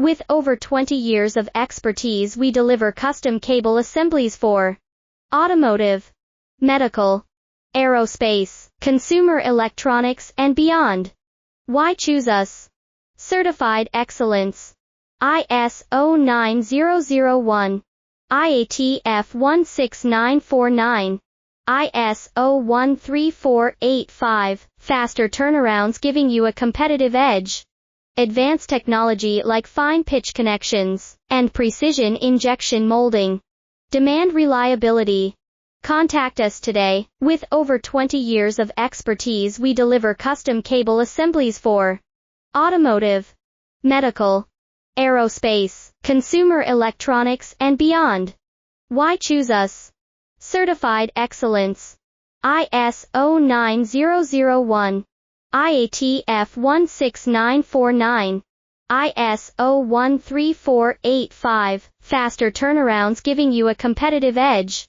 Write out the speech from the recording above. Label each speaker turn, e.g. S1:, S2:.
S1: With over 20 years of expertise, we deliver custom cable assemblies for automotive, medical, aerospace, consumer electronics, and beyond. Why choose us? Certified excellence. ISO 9001, IATF 16949, ISO 13485, faster turnarounds giving you a competitive edge. Advanced technology like fine pitch connections and precision injection molding. Demand reliability. Contact us today. With over 20 years of expertise, we deliver custom cable assemblies for automotive, medical, aerospace, consumer electronics, and beyond. Why choose us? Certified excellence. ISO 9001, IATF 16949, ISO 13485, faster turnarounds giving you a competitive edge.